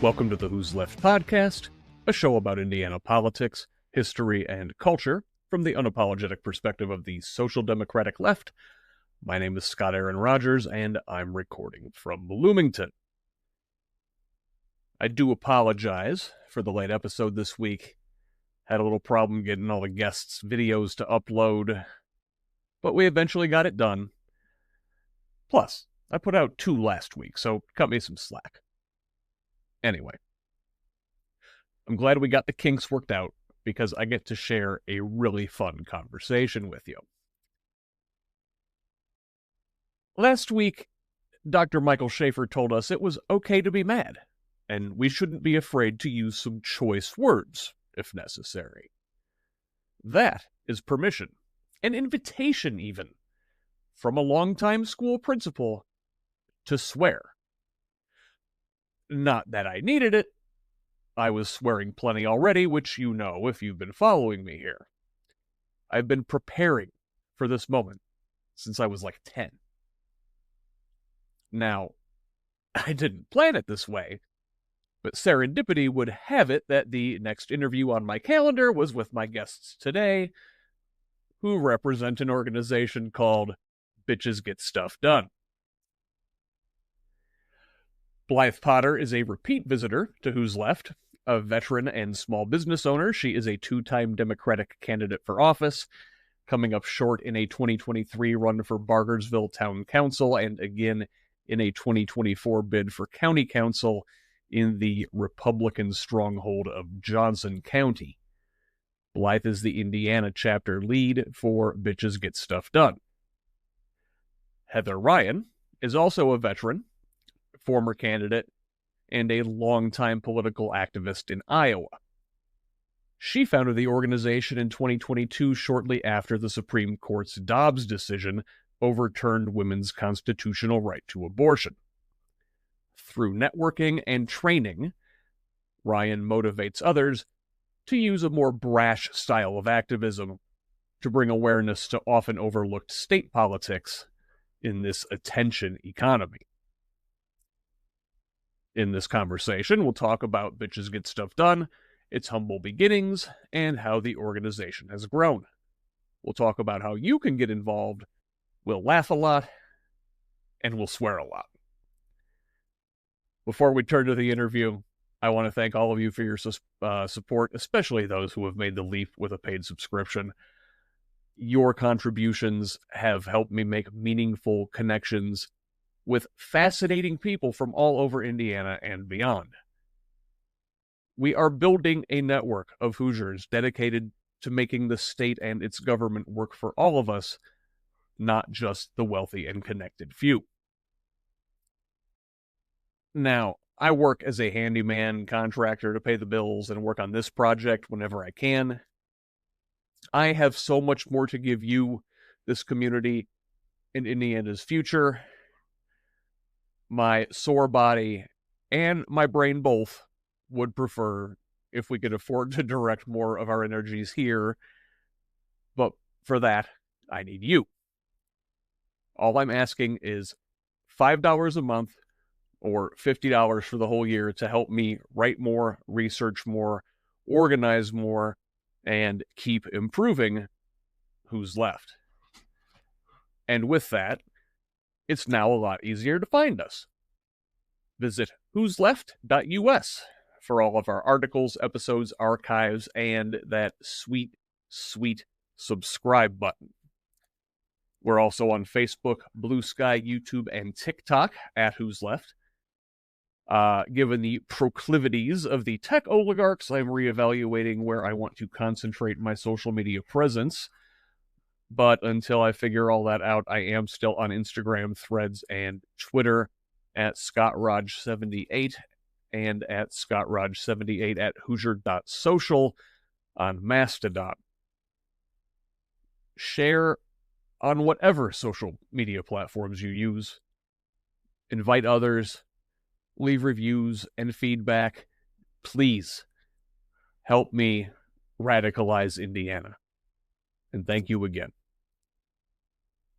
Welcome to the HoosLeft Podcast, a show about Indiana politics, history, and culture from the unapologetic perspective of the social democratic left. My name is Scott Aaron Rogers, and I'm recording from Bloomington. I do apologize for the late episode this week. Had a little problem getting all the guests' videos to upload, but we eventually got it done. Plus, I put out 2 last week, so cut me some slack. Anyway, I'm glad we got the kinks worked out because I get to share a really fun conversation with you. Last week, Dr. Michael Shaffer told us it was okay to be mad, and we shouldn't be afraid to use some choice words, if necessary. That is permission, an invitation even, from a longtime school principal to swear. Not that I needed it. I was swearing plenty already, which you know if you've been following me here. I've been preparing for this moment since I was like 10. Now, I didn't plan it this way, but serendipity would have it that the next interview on my calendar was with my guests today, who represent an organization called Bitches Get Stuff Done. Blythe Potter is a repeat visitor to HoosLeft, a veteran and small business owner. She is a 2-time Democratic candidate for office, coming up short in a 2023 run for Bargersville Town Council and again in a 2024 bid for County Council in the Republican stronghold of Johnson County. Blythe is the Indiana chapter lead for Bitches Get Stuff Done. Heather Ryan is also a veteran, former candidate, and a longtime political activist in Iowa. She founded the organization in 2022 shortly after the Supreme Court's Dobbs decision overturned women's constitutional right to abortion. Through networking and training, Ryan motivates others to use a more brash style of activism to bring awareness to often overlooked state politics in this attention economy. In this conversation, we'll talk about Bitches Get Stuff Done, its humble beginnings, and how the organization has grown. We'll talk about how you can get involved, we'll laugh a lot, and we'll swear a lot. Before we turn to the interview, I want to thank all of you for your support, especially those who have made the leap with a paid subscription. Your contributions have helped me make meaningful connections with fascinating people from all over Indiana and beyond. We are building a network of Hoosiers dedicated to making the state and its government work for all of us, not just the wealthy and connected few. Now, I work as a handyman contractor to pay the bills and work on this project whenever I can. I have so much more to give you, this community, and Indiana's future. My sore body and my brain both would prefer if we could afford to direct more of our energies here, but for that, I need you. All I'm asking is $5 a month or $50 for the whole year to help me write more, research more, organize more, and keep improving HoosLeft. And with that, it's now a lot easier to find us. Visit whosleft.us for all of our articles, episodes, archives, and that sweet, sweet subscribe button. We're also on Facebook, Blue Sky, YouTube, and TikTok at HoosLeft. Given the proclivities of the tech oligarchs, I'm reevaluating where I want to concentrate my social media presence. But until I figure all that out, I am still on Instagram, Threads, and Twitter at ScottRodge78 and at ScottRodge78 at Hoosier.social on Mastodon. Share on whatever social media platforms you use. Invite others. Leave reviews and feedback. Please help me radicalize Indiana. And thank you again.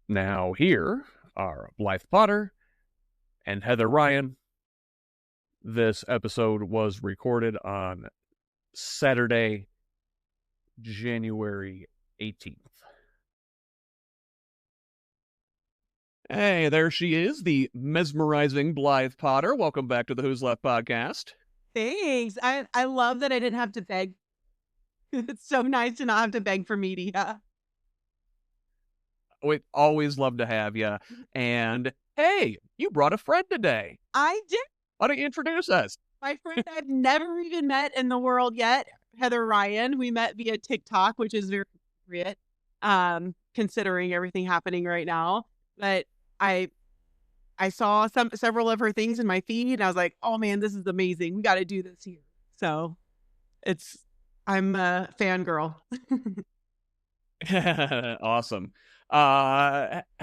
Now here are Blythe Potter and Heather Ryan. This episode was recorded on Saturday, January 18th. Hey, there she is, the mesmerizing Blythe Potter. Welcome back to the HoosLeft Podcast. Thanks. I love that I didn't have to beg. It's so nice to not have to beg for media. We always love to have you. And hey, you brought a friend today. I did. Why don't you introduce us? My friend I've never even met in the world yet, Heather Ryan. We met via TikTok, which is very appropriate, considering everything happening right now. But I saw several of her things in my feed, and I was like, "Oh man, this is amazing. We got to do this here." So I'm a fangirl. Awesome.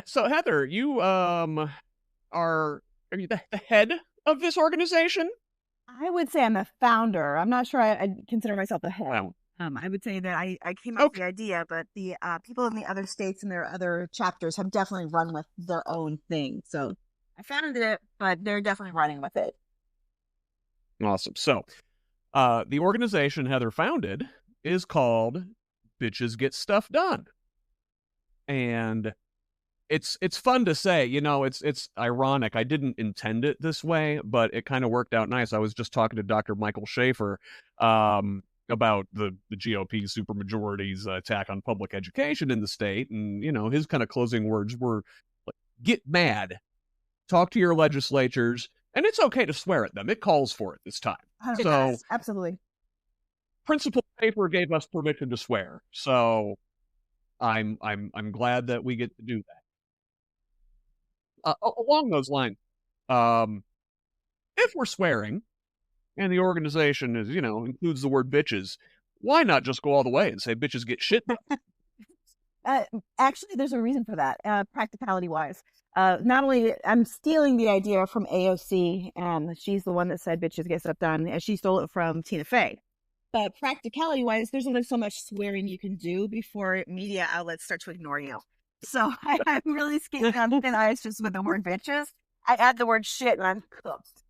So Heather, you are you the head of this organization? I would say I'm a founder. I'm not sure I'd consider myself a head. Wow. I would say that I came up with the idea, but the people in the other states and their other chapters have definitely run with their own thing. So I founded it, but they're definitely running with it. Awesome. So the organization Heather founded is called Bitches Get Stuff Done. And it's fun to say, you know, it's ironic. I didn't intend it this way, but it kind of worked out nice. I was just talking to Dr. Michael Shaffer about the GOP supermajority's attack on public education in the state. And, you know, his kind of closing words were, like, get mad, talk to your legislatures, and it's okay to swear at them. It calls for it this time. So absolutely. Principal paper gave us permission to swear. So I'm glad that we get to do that. Along those lines, if we're swearing and the organization is, you know, includes the word bitches, why not just go all the way and say bitches get shit done? Actually, there's a reason for that, practicality wise. Not only I'm stealing the idea from AOC, and she's the one that said bitches get stuff done, and she stole it from Tina Fey. But practicality wise, there's only so much swearing you can do before media outlets start to ignore you. So I'm really skating on thin ice just with the word bitches. I add the word shit and I'm cooked.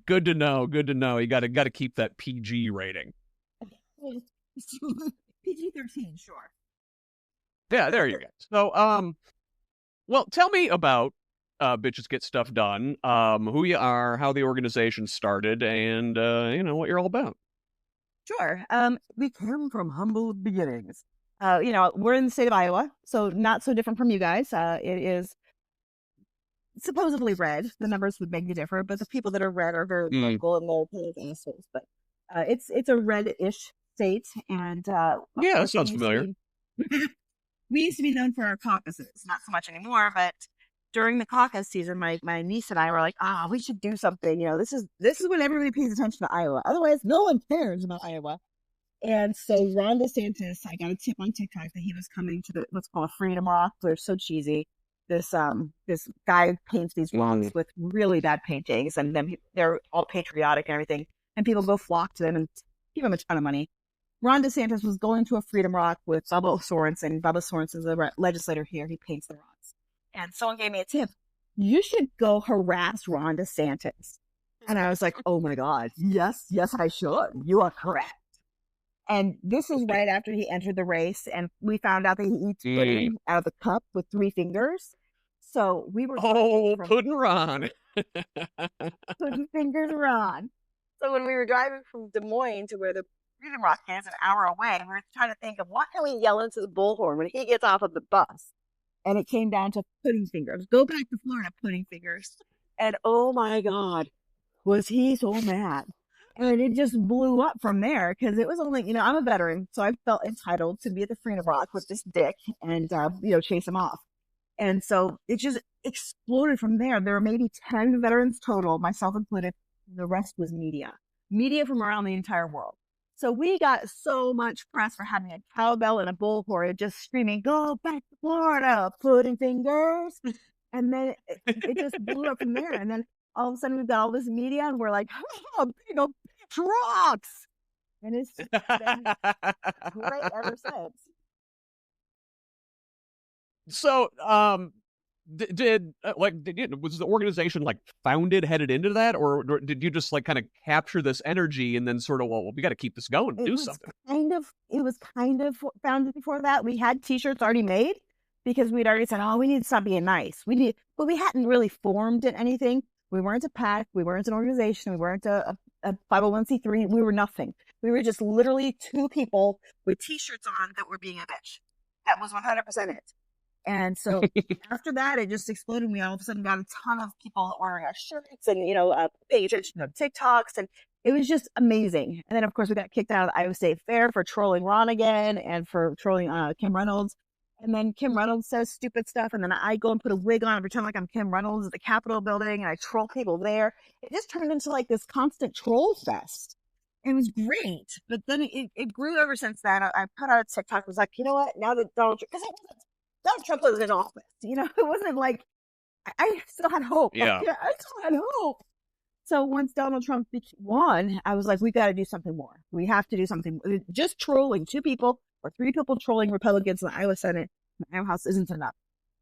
Good to know. Good to know. You got to keep that PG rating. PG-13, sure. Yeah, there you go. So, well, tell me about Bitches Get Stuff Done, who you are, how the organization started, and, you know, what you're all about. Sure. We came from humble beginnings. You know, we're in the state of Iowa, so not so different from you guys. It is supposedly red. The numbers would make you differ, but the people that are red are very local and they're kind of assholes. But it's a red-ish state, and yeah, that sounds familiar. We used to be known for our caucuses, not so much anymore, but during the caucus season, my niece and I were like, we should do something. You know, this is when everybody pays attention to Iowa. Otherwise, no one cares about Iowa. And so Ron DeSantis, I got a tip on TikTok that he was coming to what's called Freedom Rock. They're so cheesy. This guy paints these rocks with really bad paintings, and then they're all patriotic and everything. And people go flock to them and give him a ton of money. Ron DeSantis was going to a Freedom Rock with Bubba Sorensen. Bubba Sorensen's the legislator here. He paints the rocks. And someone gave me a tip. You should go harass Ron DeSantis. And I was like, oh my God, yes, I should. You are correct. And this is right after he entered the race. And we found out that he eats pudding out of the cup with 3 fingers. So we were... Pudding Ron. Pudding fingers Ron. So when we were driving from Des Moines to where the Freedom Rock is, an hour away, we were trying to think of what can we yell into the bullhorn when he gets off of the bus. And it came down to pudding fingers. Go back to Florida, pudding fingers. And oh my God, was he so mad. And it just blew up from there because it was only, you know, I'm a veteran, so I felt entitled to be at the Freedom Rock with this dick and, you know, chase him off. And so it just exploded from there. There were maybe 10 veterans total, myself included. The rest was media from around the entire world. So we got so much press for having a cowbell and a bullhorn just screaming, go back to Florida, pudding fingers. And then it just blew up from there. And then all of a sudden we've got all this media and we're like, big old rocks. And it's been great ever since. So, Was the organization like founded, headed into that, or did you just like kind of capture this energy and then sort of, well, we got to keep this going, do something? It was kind of founded before that. We had T-shirts already made because we'd already said, oh, we need something nice. But we hadn't really formed anything. We weren't a pack. We weren't an organization. We weren't a 501c3. We were nothing. We were just literally two people with T-shirts on that were being a bitch. That was 100% it. And so after that, it just exploded. We all of a sudden got a ton of people ordering our shirts and, paying attention to TikToks. And it was just amazing. And then, of course, we got kicked out of the Iowa State Fair for trolling Ron again and for trolling Kim Reynolds. And then Kim Reynolds says stupid stuff. And then I go and put a wig on and pretend like I'm Kim Reynolds at the Capitol building. And I troll people there. It just turned into like this constant troll fest. It was great. But then it grew ever since then. I put out a TikTok. I was like, you know what? Now that Donald Trump was in office, it wasn't like I still had hope. Yeah. I still had hope. So once Donald Trump won, I was like, we got to do something more. We have to do something. Just trolling 2 people or 3 people trolling Republicans in the Iowa Senate, the Iowa House isn't enough.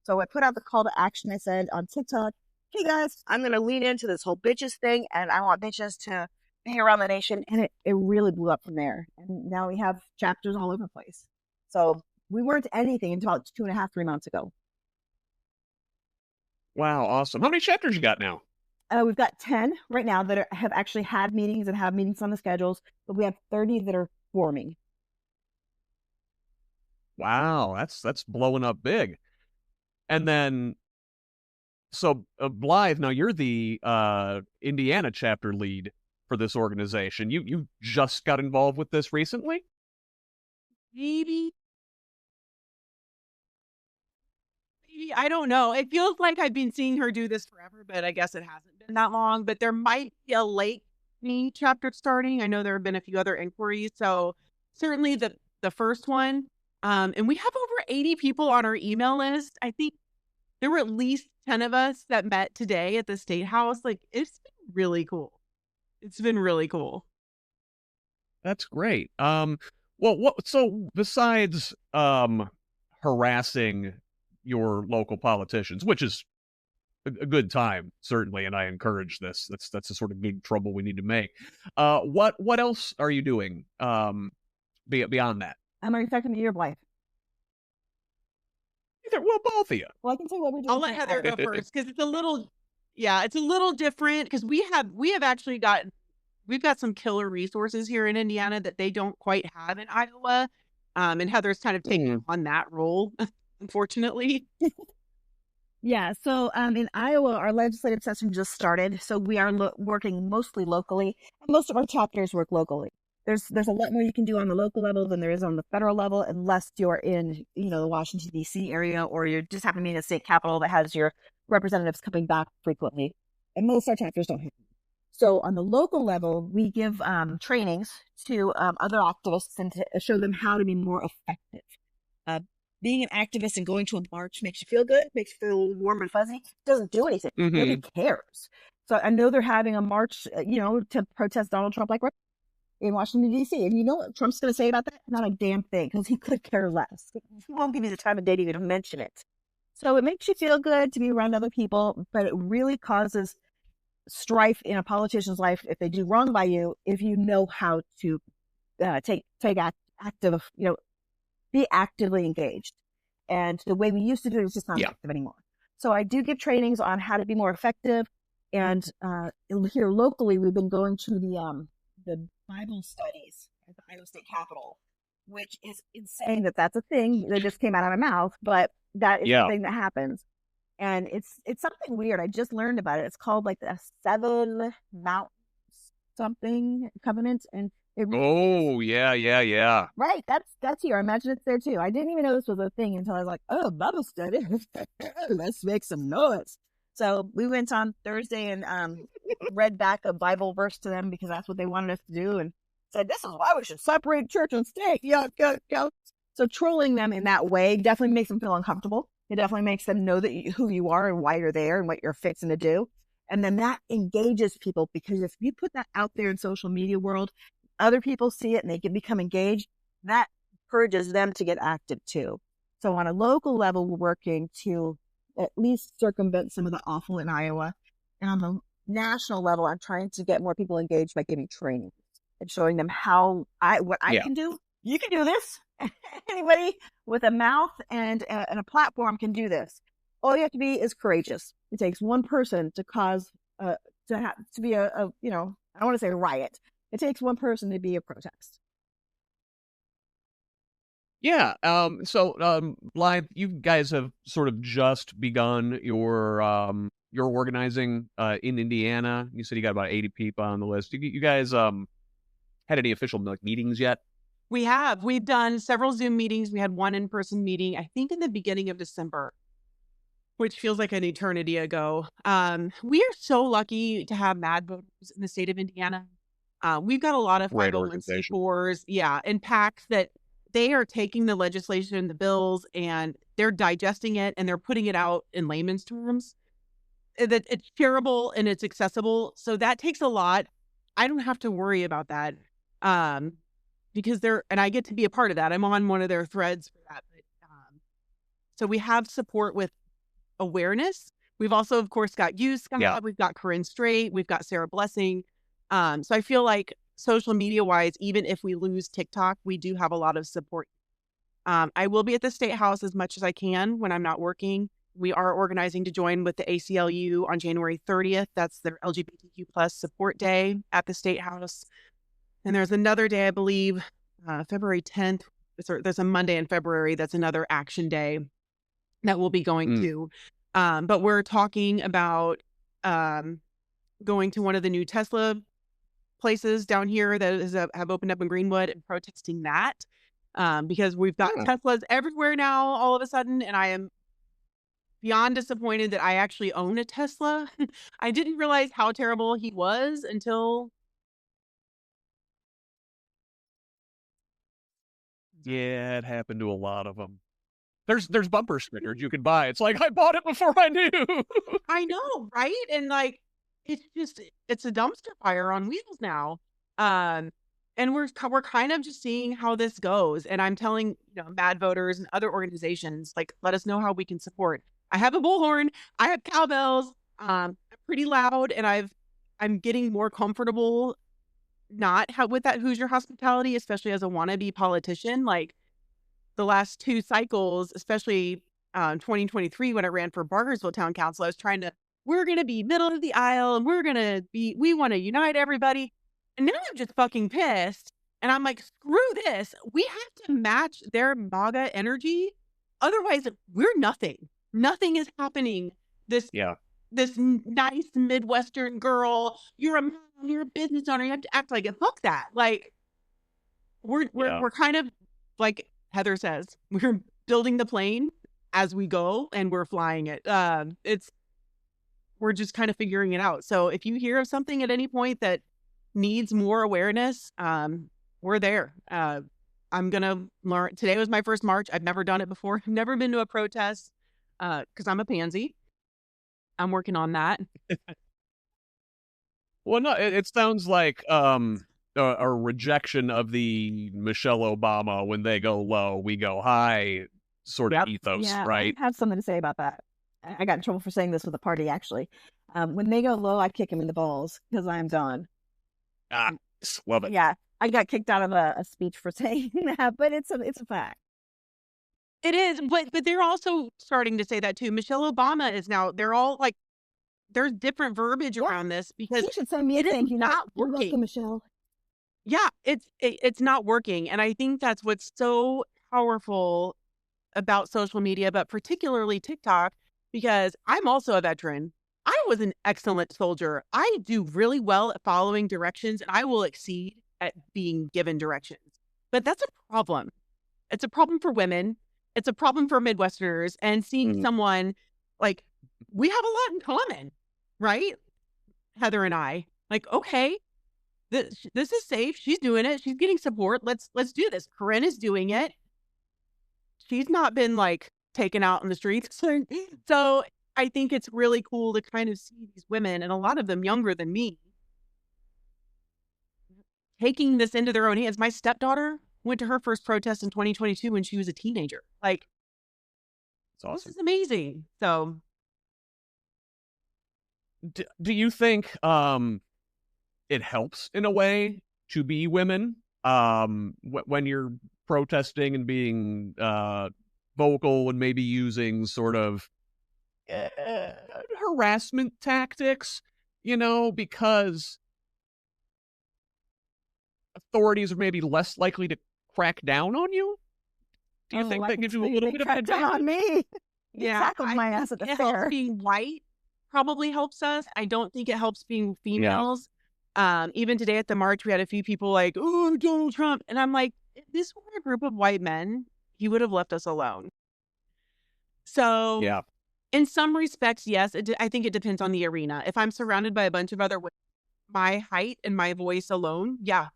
So I put out the call to action. I said on TikTok, hey guys, I'm going to lean into this whole bitches thing, and I want bitches to be around the nation. And it really blew up from there. And now we have chapters all over the place. So we weren't anything until about 2.5, 3 months ago. Wow, awesome. How many chapters you got now? We've got 10 right now that have actually had meetings and have meetings on the schedules, but we have 30 that are forming. Wow, that's blowing up big. And then, so Blythe, now you're the Indiana chapter lead for this organization. You just got involved with this recently? Maybe, I don't know. It feels like I've been seeing her do this forever, but I guess it hasn't been that long. But there might be a late me chapter starting. I know there have been a few other inquiries. So certainly the first one. And we have over 80 people on our email list. I think there were at least 10 of us that met today at the State House. Like, it's been really cool. It's been really cool. That's great. So besides harassing your local politicians, which is a good time, certainly, and I encourage this. That's the sort of good trouble we need to make. What else are you doing beyond that? Are you talking to you or Blythe? Well, both of you. Well, I can tell you what we're doing. I'll let Heather go first because it's a little different because we have actually we've got some killer resources here in Indiana that they don't quite have in Iowa. And Heather's kind of taking on that role, unfortunately. Yeah. So in Iowa, our legislative session just started. So we are working mostly locally. And most of our chapters work locally. There's a lot more you can do on the local level than there is on the federal level, unless you're in, the Washington, D.C. area, or you just happen to be in a state capital that has your representatives coming back frequently. And most of our chapters don't have them. So on the local level, we give trainings to other activists and to show them how to be more effective. Being an activist and going to a march makes you feel good, makes you feel warm and fuzzy. It doesn't do anything. Mm-hmm. Nobody cares. So I know they're having a march, to protest Donald Trump in Washington, D.C. And you know what Trump's going to say about that? Not a damn thing, because he could care less. He won't give you the time of day to even mention it. So it makes you feel good to be around other people, but it really causes strife in a politician's life if they do wrong by you, if you know how to take active, be actively engaged. And the way we used to do it is just not effective anymore. So I do give trainings on how to be more effective. And here locally, we've been going to the Bible studies at the Iowa State Capitol, which is insane that's a thing that just came out of my mouth, but that is the thing that happens. And it's something weird. I just learned about it. It's called like the 7 Mountains something covenant. And yeah. Right. That's here. I imagine it's there too. I didn't even know this was a thing until I was like, oh, Bible study. Let's make some noise. So we went on Thursday and read back a Bible verse to them because that's what they wanted us to do, and said, this is why we should separate church and state. So trolling them in that way definitely makes them feel uncomfortable. It definitely makes them know who you are and why you're there and what you're fixing to do. And then that engages people, because if you put that out there in social media world, other people see it and they can become engaged. That encourages them to get active too. So on a local level, we're working to at least circumvent some of the awful in Iowa. And on the national level, I'm trying to get more people engaged by giving training and showing them what I can do. You can do this. Anybody with a mouth and a platform can do this. All you have to be is courageous. It takes one person to cause to be a I don't want to say a riot. It takes one person to be a protest. Yeah. So, Blythe, you guys have sort of just begun your organizing in Indiana. You said you got about 80 people on the list. You guys had any official meetings yet? We have. We've done several Zoom meetings. We had one in-person meeting, I think in the beginning of December, which feels like an eternity ago. We are so lucky to have mad voters in the state of Indiana. We've got a lot of 501c4s, and PACs that they are taking the legislation, the bills, and they're digesting it and they're putting it out in layman's terms. That it's shareable and it's accessible. So that takes a lot. I don't have to worry about that. Because and I get to be a part of that. I'm on one of their threads for that. But, so we have support with awareness. We've also, of course, got you, Scott. We've got Corinne Straight. We've got Sarah Blessing. So I feel like social media wise, even if we lose TikTok, we do have a lot of support. I will be at the State House as much as I can when I'm not working. We are organizing to join with the ACLU on January 30th. That's their LGBTQ plus support day at the State House. And there's another day, I believe, February 10th. There's a Monday in February. That's another action day that we'll be going to. But we're talking about going to one of the new Tesla places down here that have opened up in Greenwood and protesting that because we've got Teslas everywhere now all of a sudden. And I am beyond disappointed that I actually own a Tesla. I didn't realize how terrible he was until... Yeah, it happened to a lot of them. There's bumper stickers you can buy. It's like, I bought it before I knew. I know, right? And like, it's a dumpster fire on wheels now. And we're kind of just seeing how this goes. And I'm telling, mad voters and other organizations, like, let us know how we can support. I have a bullhorn. I have cowbells. I'm pretty loud, and I'm getting more comfortable with that Hoosier hospitality, especially as a wannabe politician. Like the last two cycles, especially 2023 when I ran for Bargersville Town Council, I was we're going to be middle of the aisle and we want to unite everybody. And now I'm just fucking pissed. And I'm like, screw this. We have to match their MAGA energy. Otherwise, we're nothing. Nothing is happening. This nice Midwestern girl, you're a mom, you're a business owner, you have to act like it. Fuck that. Like we're kind of like Heather says, we're building the plane as we go and we're flying it. We're just kind of figuring it out. So if you hear of something at any point that needs more awareness, we're there. I'm gonna learn. Today was my first march. I've never done it before. I've never been to a protest because I'm a pansy. I'm working on that. Well, no, it sounds like a rejection of the Michelle Obama when they go low, we go high sort of ethos, right? I have something to say about that. I got in trouble for saying this with a party, actually. When they go low, I kick them in the balls because I'm done. Love it. Yeah, I got kicked out of a speech for saying that, but it's a fact. It is, but they're also starting to say that too. Michelle Obama is now. They're all like, there's different verbiage around this because you should send me a thank you. Not working, Michelle. Yeah, it's not working, and I think that's what's so powerful about social media, but particularly TikTok, because I'm also a veteran. I was an excellent soldier. I do really well at following directions, and I will exceed at being given directions. But that's a problem. It's a problem for women. It's a problem for Midwesterners, and seeing someone like, we have a lot in common, right? Heather and I, like, okay, this is safe. She's doing it. She's getting support. Let's do this. Corinne is doing it. She's not been like taken out in the streets. So I think it's really cool to kind of see these women, and a lot of them younger than me, taking this into their own hands. My stepdaughter went to her first protest in 2022 when she was a teenager. Like, It's awesome. This is amazing. So, do you think it helps in a way to be women when you're protesting and being vocal and maybe using sort of harassment tactics, because authorities are maybe less likely to crack down on you? Do you think that gives you a little bit of an advantage? On me. yeah, Tackled my ass at the it fair. helps being white probably helps us. I don't think it helps being females. Even today at the march, we had a few people like, oh, Donald Trump. And I'm like, if this were a group of white men, he would have left us alone. So Yeah. in some respects, yes, I think it depends on the arena. If I'm surrounded by a bunch of other women, my height and my voice alone, yeah,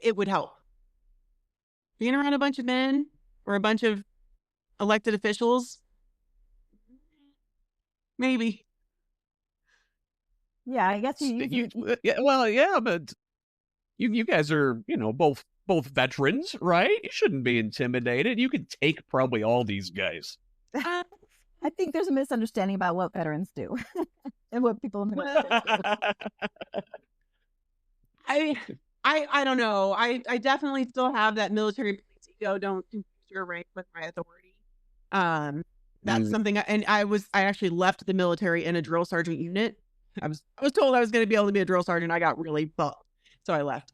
it would help. Being around a bunch of men or a bunch of elected officials, maybe. Yeah, I guess but you guys are, both veterans, right? You shouldn't be intimidated. You could take probably all these guys. I think there's a misunderstanding about what veterans do and what people in the military do. I don't know. I definitely still have that military police ego. Don't confuse your rank with my authority. That's something. I actually left the military in a drill sergeant unit. I was told I was going to be able to be a drill sergeant. I got really bummed, so I left.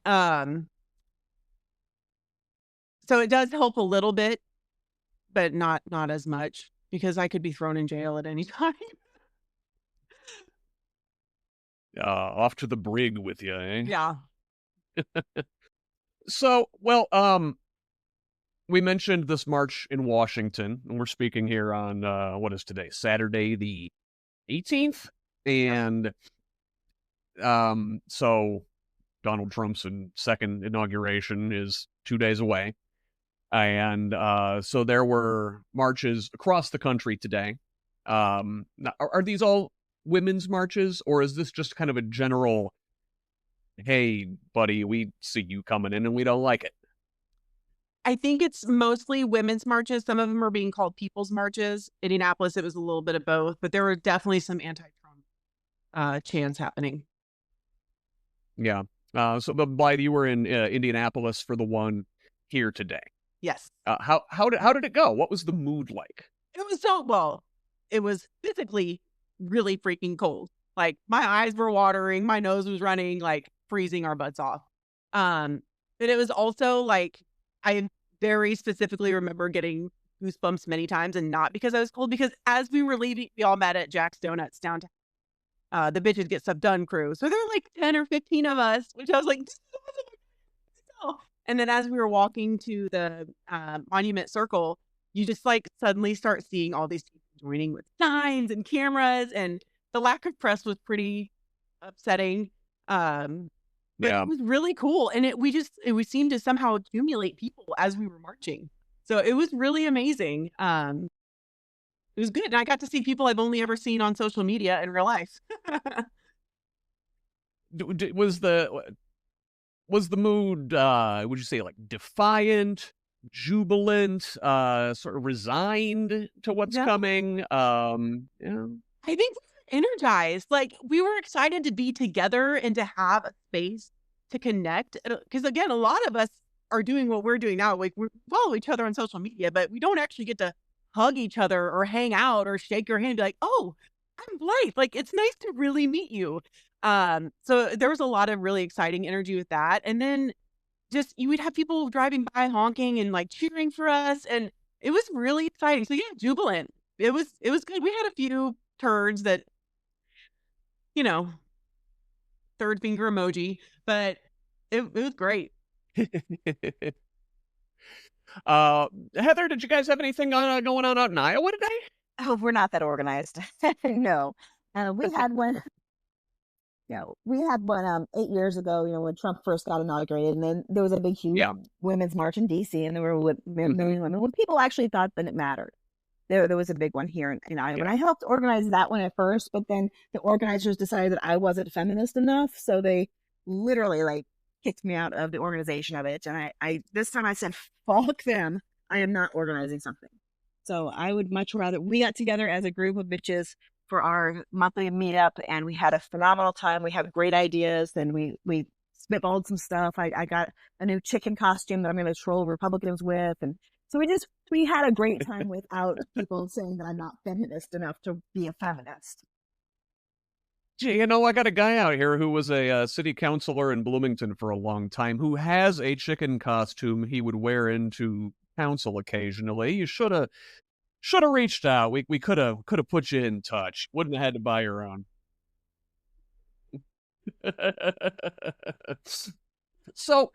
So it does help a little bit, but not as much, because I could be thrown in jail at any time. Off to the brig with you, eh? Yeah. So, we mentioned this march in Washington, and we're speaking here on, what is today? Saturday the 18th? And, so Donald Trump's second inauguration is 2 days away. And, so there were marches across the country today. Now, are these all women's marches, or is this just kind of a general, hey, buddy, we see you coming in and we don't like it? I think it's mostly women's marches. Some of them are being called people's marches. Indianapolis, it was a little bit of both, but there were definitely some anti-Trump chants happening. Yeah. So, but Blythe, you were in Indianapolis for the one here today. Yes. How did it go? What was the mood like? It was physically really freaking cold. Like, my eyes were watering, my nose was running, like freezing our butts off. But it was also like, I very specifically remember getting goosebumps many times, and not because I was cold, because as we were leaving, we all met at Jack's Donuts downtown. The Bitches Get Stuff Done crew. So there were like 10 or 15 of us, which I was like, and then as we were walking to the Monument Circle, you just like suddenly start seeing all these people joining with signs and cameras, and the lack of press was pretty upsetting. But it was really cool. And we seemed to somehow accumulate people as we were marching. So it was really amazing. It was good. And I got to see people I've only ever seen on social media in real life. Was the mood, would you say, like defiant, jubilant, sort of resigned to what's coming? I think we were energized. Like, we were excited to be together and to have a space to connect. Because again, a lot of us are doing what we're doing now. Like, we follow each other on social media, but we don't actually get to hug each other or hang out or shake your hand and be like, oh, I'm Blythe. Like, it's nice to really meet you. So there was a lot of really exciting energy with that. And then just, you would have people driving by honking and like cheering for us. And it was really exciting. So yeah, jubilant. It was good. We had a few turds that, third finger emoji, but it was great. Heather, did you guys have anything going on out in Iowa today? Oh, we're not that organized. No. We had one. We had one 8 years ago, when Trump first got inaugurated, and then there was a big, huge women's march in D.C., and there were million women. When people actually thought that it mattered, there was a big one here in Iowa. And I helped organize that one at first, but then the organizers decided that I wasn't feminist enough, so they literally kicked me out of the organization of it. And I this time I said, fuck them. I am not organizing something. So I would much rather, we got together as a group of bitches for our monthly meetup, and we had a phenomenal time. We had great ideas, and we spitballed some stuff. I got a new chicken costume that I'm going to troll Republicans with. And so we had a great time without people saying that I'm not feminist enough to be a feminist. Gee, you know, I got a guy out here who was a city councilor in Bloomington for a long time who has a chicken costume he would wear into council occasionally. You should have reached out. We could have put you in touch. Wouldn't have had to buy your own. So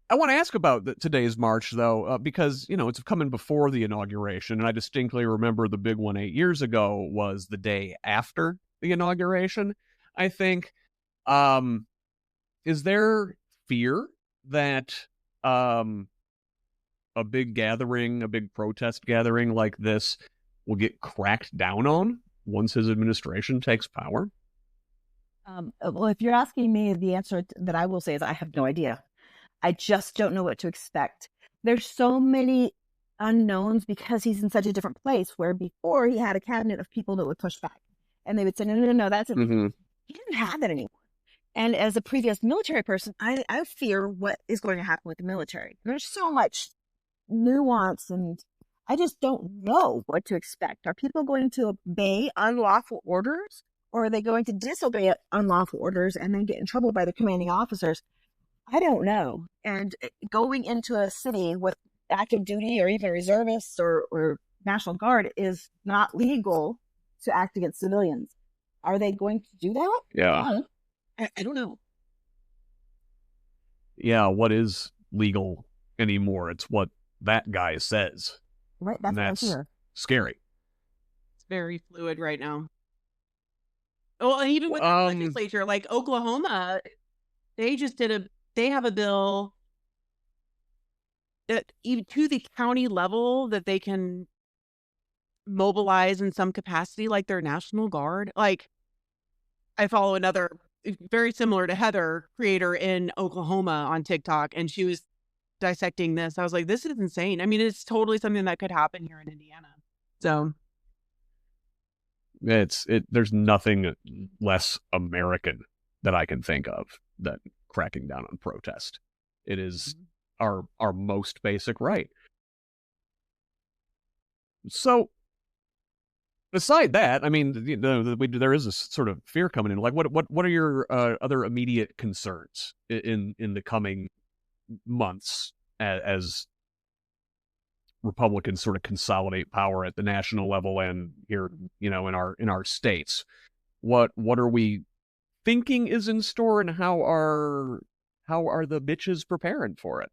I want to ask about today's march, though, because, you know, it's coming before the inauguration, and I distinctly remember the big one 8 years ago was the day after the inauguration, I think. Is there fear that a big gathering, a big protest gathering like this will get cracked down on once his administration takes power? Well, if you're asking me, the answer that I will say is I have no idea. I just don't know what to expect. There's so many unknowns because he's in such a different place, where before he had a cabinet of people that would push back. And they would say, no, that's it. Mm-hmm. He didn't have that anymore. And as a previous military person, I fear what is going to happen with the military. There's so much nuance, and I just don't know what to expect. Are people going to obey unlawful orders, or are they going to disobey unlawful orders and then get in trouble by the commanding officers? I don't know. And going into a city with active duty or even reservists or National Guard is not legal to act against civilians. Are they going to do that? Yeah. I don't know. Yeah, what is legal anymore? It's what that guy says. Right, that's scary. It's very fluid right now. Well, and even with the legislature, like Oklahoma, they have a bill that even to the county level that they can mobilize in some capacity, like their National Guard. Like, I follow another very similar to Heather creator in Oklahoma on TikTok, and she was dissecting this. I was like, this is insane. I mean, it's totally something that could happen here in Indiana. So there's nothing less American that I can think of than cracking down on protest. It is our most basic right. So beside that, I mean, there is a sort of fear coming in. Like, what are your other immediate concerns in the coming months as Republicans sort of consolidate power at the national level and here, in our states? What are we thinking is in store, and how are the bitches preparing for it?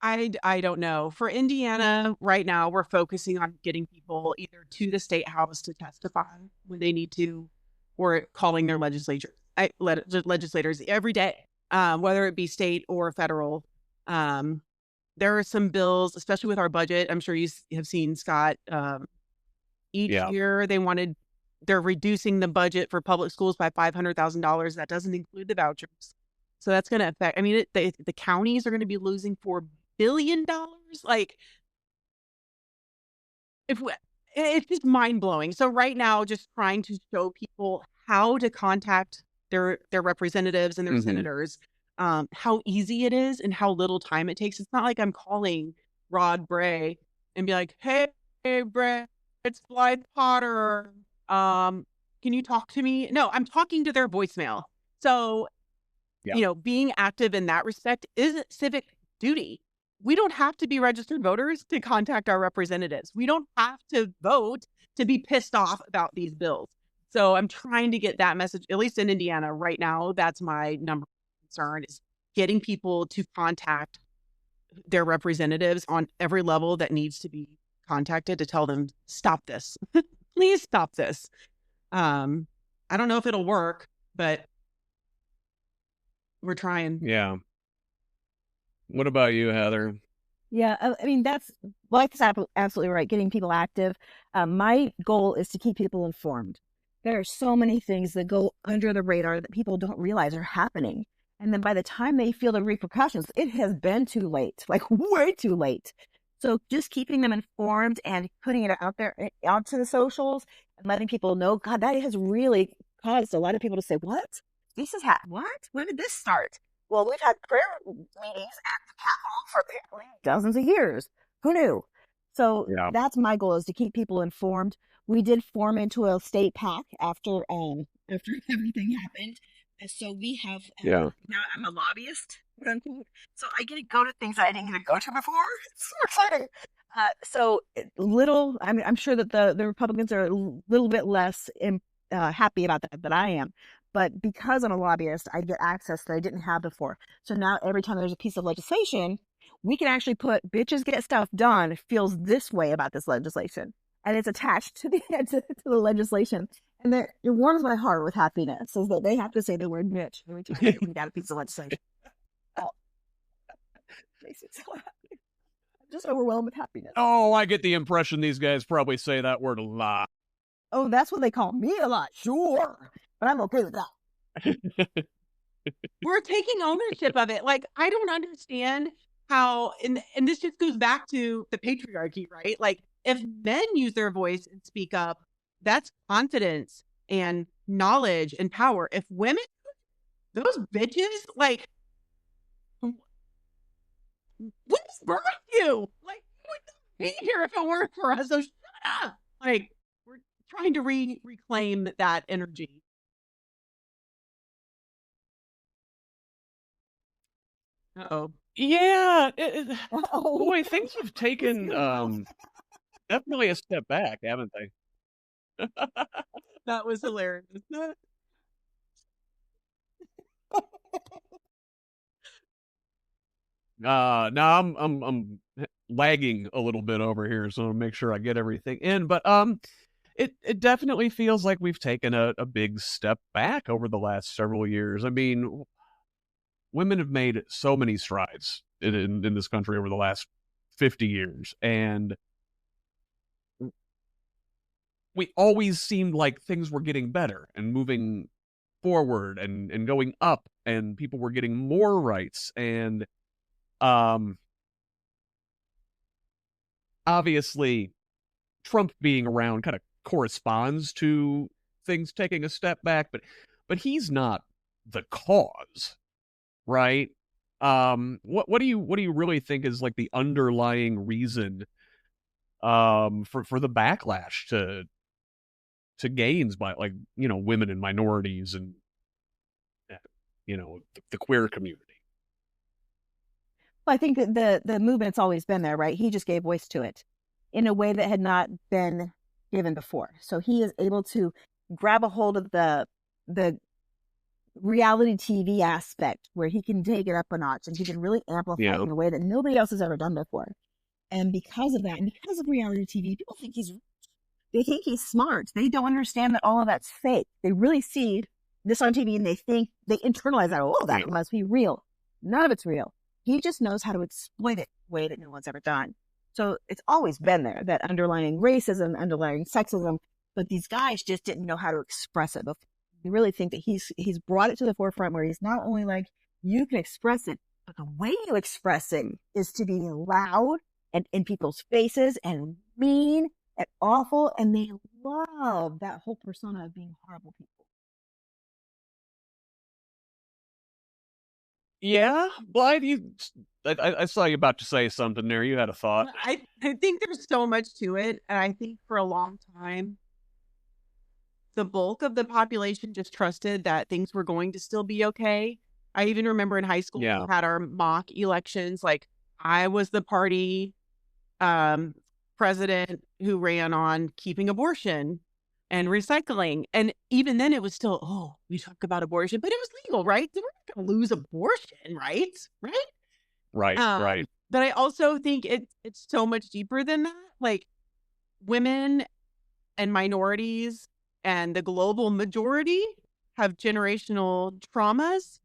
I don't know. For Indiana right now, we're focusing on getting people either to the state house to testify when they need to, or calling their legislators every day, whether it be state or federal. There are some bills, especially with our budget. I'm sure you have seen, Scott. Each year they're reducing the budget for public schools by $500,000. That doesn't include the vouchers. So that's going to affect, I mean, the counties are going to be losing $4 billion. Like, it's just mind blowing. So right now, just trying to show people how to contact their representatives and their senators, how easy it is and how little time it takes. It's not like I'm calling Rod Bray and be like, hey Bray, it's Blythe Potter. Can you talk to me? No, I'm talking to their voicemail. So, being active in that respect is civic duty. We don't have to be registered voters to contact our representatives. We don't have to vote to be pissed off about these bills. So I'm trying to get that message, at least in Indiana right now. That's my number one concern, is getting people to contact their representatives on every level that needs to be contacted to tell them, stop this. Please stop this. I don't know if it'll work, but we're trying. Yeah. What about you, Heather? Yeah, I mean, Blythe's absolutely right. Getting people active. My goal is to keep people informed. There are so many things that go under the radar that people don't realize are happening. And then by the time they feel the repercussions, it has been too late, like way too late. So just keeping them informed and putting it out there onto the socials and letting people know, God, that has really caused a lot of people to say, what? This is what? When did this start? Well, we've had prayer meetings at the Capitol for apparently dozens of years. Who knew? So that's my goal, is to keep people informed. We did form into a state PAC after everything happened. And so we have, now I'm a lobbyist, quote unquote. So I get to go to things I didn't get to go to before. It's so exciting. I'm sure that the Republicans are a little bit less happy about that than I am. But because I'm a lobbyist, I get access that I didn't have before. So now every time there's a piece of legislation, we can actually put "bitches get stuff done" feels this way about this legislation. And it's attached to the legislation. And it warms my heart with happiness, is that they have to say the word "bitch" every time we got a piece of legislation. Oh, makes it so happy. I'm just overwhelmed with happiness. Oh, I get the impression these guys probably say that word a lot. Oh, that's what they call me a lot, sure. But I'm okay with that. We're taking ownership of it. Like, I don't understand how, and this just goes back to the patriarchy, right? Like, if men use their voice and speak up, that's confidence and knowledge and power. If women, those bitches, like, what birthed you? Like, you would not be here if it weren't for us. So shut up. Like, we're trying to reclaim that energy. Uh-oh. Yeah. Boy, things have taken definitely a step back, haven't they? That was hilarious. Now I'm lagging a little bit over here, so I'll make sure I get everything in. But it definitely feels like we've taken a big step back over the last several years. I mean, women have made so many strides in this country over the last 50 years, and we always seemed like things were getting better and moving forward and going up, and people were getting more rights, and obviously Trump being around kind of corresponds to things taking a step back, but he's not the cause, right? What do you really think is like the underlying reason for the backlash to gains by, like, women and minorities and the queer community? Well, I think that the movement's always been there, right? He just gave voice to it in a way that had not been given before. So he is able to grab a hold of the reality TV aspect, where he can take it up a notch and he can really amplify it in a way that nobody else has ever done before. And because of that, and because of reality TV, people think they think he's smart. They don't understand that all of that's fake. They really see this on TV and they internalize that. Oh, that must be real. None of it's real. He just knows how to exploit it in a way that no one's ever done. So it's always been there, that underlying racism, underlying sexism, but these guys just didn't know how to express it before. I really think that he's brought it to the forefront, where he's not only like, you can express it, but the way you express it is to be loud and in people's faces and mean and awful, and they love that whole persona of being horrible people. Yeah, Blythe, I saw you about to say something there. You had a thought. I think there's so much to it, and I think for a long time, the bulk of the population just trusted that things were going to still be okay. I even remember in high school, we had our mock elections. Like, I was the party president who ran on keeping abortion and recycling. And even then it was still, we talk about abortion, but it was legal, right? We're not going to lose abortion rights, right? Right. But I also think it's so much deeper than that. Like, women and minorities and the global majority have generational traumas.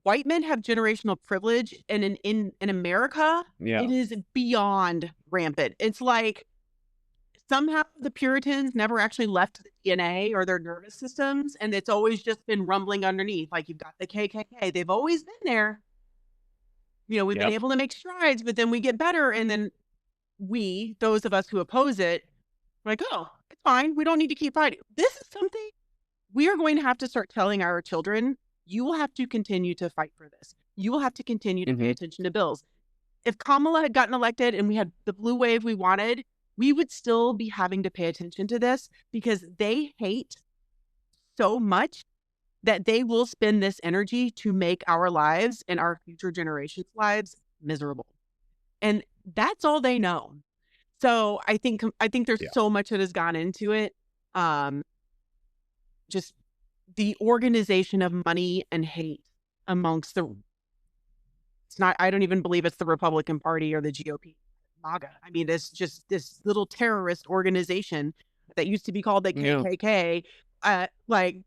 White men have generational privilege, and in America, it is beyond rampant. It's like somehow the Puritans never actually left the DNA or their nervous systems, and it's always just been rumbling underneath. Like, you've got the KKK. They've always been there. we've been able to make strides, but then we get better. And then those of us who oppose it, we're like, oh, it's fine. We don't need to keep fighting. This is something we are going to have to start telling our children. You will have to continue to fight for this. You will have to continue to pay attention to bills. If Kamala had gotten elected and we had the blue wave we wanted, we would still be having to pay attention to this because they hate so much that they will spend this energy to make our lives and our future generations' lives miserable. And that's all they know. So I think there's so much that has gone into it. Just the organization of money and hate amongst I don't even believe it's the Republican Party or the GOP, MAGA. I mean, it's just this little terrorist organization that used to be called the KKK. Like,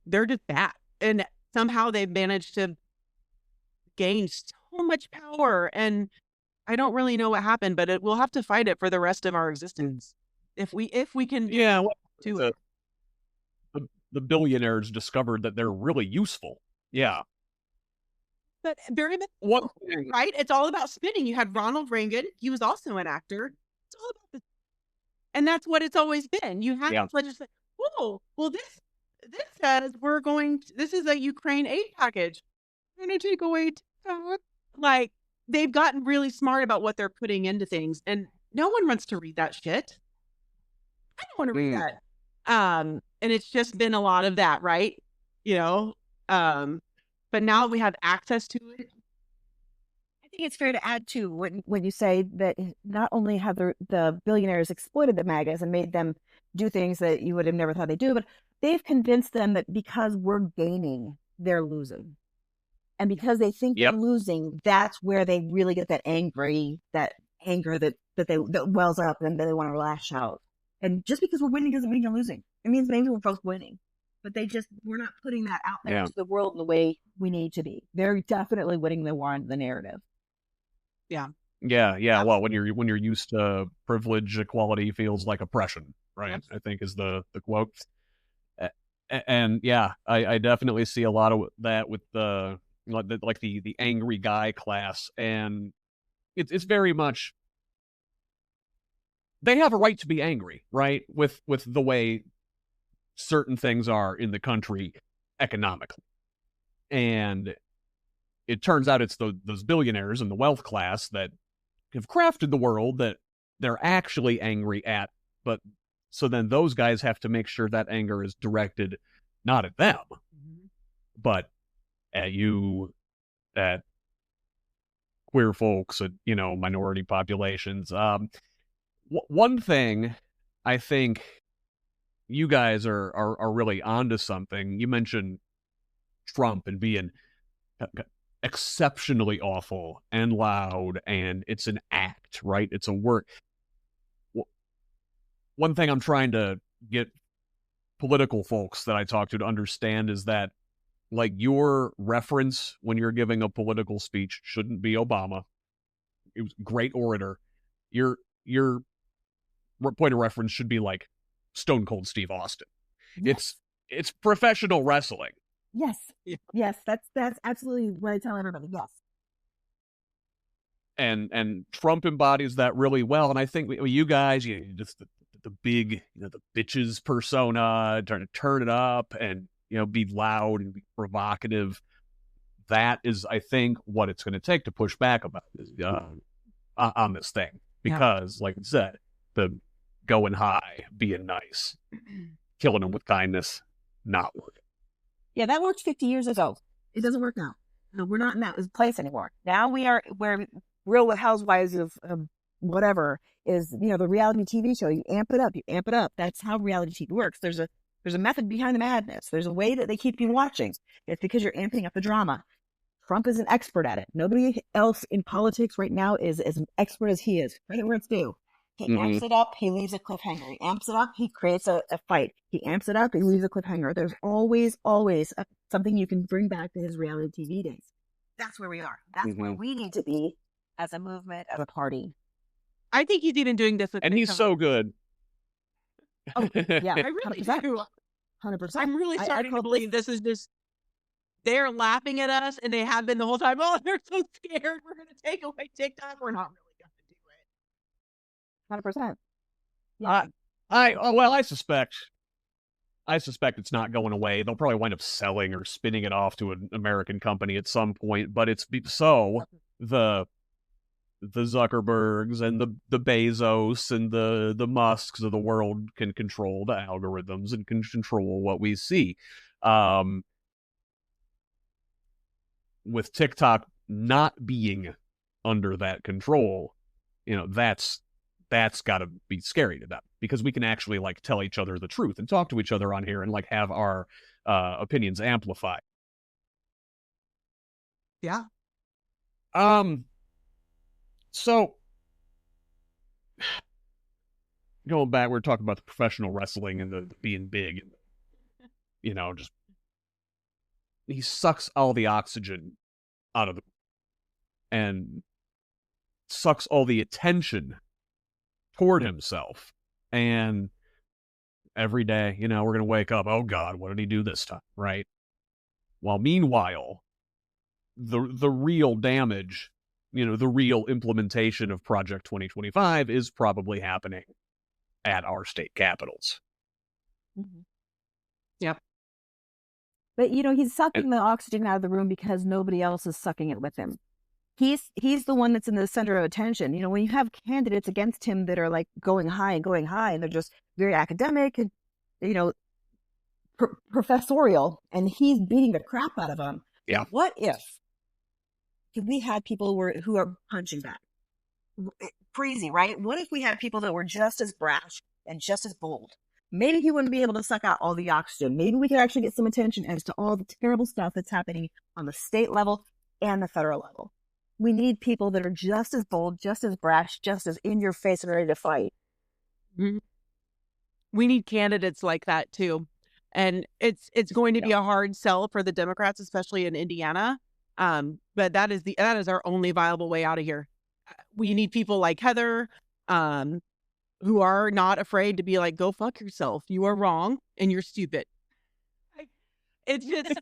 they're just bad. And somehow they've managed to gain so much power. And I don't really know what happened, but we'll have to fight it for the rest of our existence. If we can do it. The billionaires discovered that they're really useful. Yeah. But very much, thing, right? It's all about spinning. You had Ronald Reagan. He was also an actor. It's all about and that's what it's always been. You have legislation. Whoa, well, this says this is a Ukraine aid package. We're going to take away TikTok. Like, they've gotten really smart about what they're putting into things. And no one wants to read that shit. I don't want to read that. And it's just been a lot of that, right? But now we have access to it. I think it's fair to add too when you say that not only have the billionaires exploited the MAGAs and made them do things that you would have never thought they'd do, but they've convinced them that because we're gaining, they're losing. And because they think they're losing, that's where they really get that anger that wells up and they want to lash out. And just because we're winning doesn't mean you're losing. It means maybe we're both winning. But we're not putting that out there to the world in the way we need to be. They're definitely winning the war on the narrative. Yeah. Yeah. Well, when you're used to privilege, equality feels like oppression, right? Yep. I think is the quote. And I definitely see a lot of that with the angry guy class, and it's very much they have a right to be angry, right? With the way certain things are in the country economically. And it turns out it's those billionaires and the wealth class that have crafted the world that they're actually angry at. But so then those guys have to make sure that anger is directed not at them, but at you, at queer folks, at, minority populations. One thing I think you guys are really onto something. You mentioned Trump and being exceptionally awful and loud, and it's an act, right? It's a work. One thing I'm trying to get political folks that I talk to understand is that, like, your reference when you're giving a political speech shouldn't be Obama. It was a great orator. Your point of reference should be like Stone Cold Steve Austin. Yes. It's professional wrestling. Yes. Yeah. Yes, that's absolutely what I tell everybody. Yes. And Trump embodies that really well. And I think you guys, just the big, the bitches persona, trying to turn it up and be loud and be provocative. That is, I think, what it's going to take to push back about this on this thing, because, like I said, the going high, being nice, killing them with kindness, not working. Yeah, that worked 50 years ago. It doesn't work now. No, we're not in that place anymore. Now we are where Real Housewives of whatever is, the reality TV show. You amp it up. That's how reality TV works. There's a method behind the madness. There's a way that they keep you watching. It's because you're amping up the drama. Trump is an expert at it. Nobody else in politics right now is as expert as he is. Right where it's due. He amps it up, he leaves a cliffhanger. He amps it up, he creates a fight. He amps it up, he leaves a cliffhanger. There's always something you can bring back to his reality TV days. That's where we are. That's where we need to be as a movement, as a party. I think he's even doing this with and he's so good. Oh, yeah. I really 100%. do. 100%. I'm really starting to believe this is just they're laughing at us, and they have been the whole time. Oh, they're so scared. We're going to take away TikTok. We're not really going to do it. 100%. Yeah. I suspect it's not going away. They'll probably wind up selling or spinning it off to an American company at some point. But it's so the Zuckerbergs and the Bezos and the Musks of the world can control the algorithms and can control what we see. With TikTok not being under that control, that's got to be scary to them, because we can actually like tell each other the truth and talk to each other on here and like have our opinions amplified. Yeah. So going back, we're talking about the professional wrestling and the being big, just he sucks all the oxygen out of and sucks all the attention toward himself. And every day, we're going to wake up, oh God, what did he do this time? Right. While meanwhile, the real damage, the real implementation of Project 2025 is probably happening at our state capitals. Mm-hmm. Yep. But, he's sucking the oxygen out of the room because nobody else is sucking it with him. He's the one that's in the center of attention. When you have candidates against him that are like going high, and they're just very academic and, professorial, and he's beating the crap out of them. Yeah. What if we had people who are punching back? Crazy, right? What if we had people that were just as brash and just as bold? Maybe he wouldn't be able to suck out all the oxygen. Maybe we could actually get some attention as to all the terrible stuff that's happening on the state level and the federal level. We need people that are just as bold, just as brash, just as in your face and ready to fight. Mm-hmm. We need candidates like that too. And it's going to be a hard sell for the Democrats, especially in Indiana. But that is our only viable way out of here. We need people like Heather, who are not afraid to be like, go fuck yourself. You are wrong and you're stupid. It's just,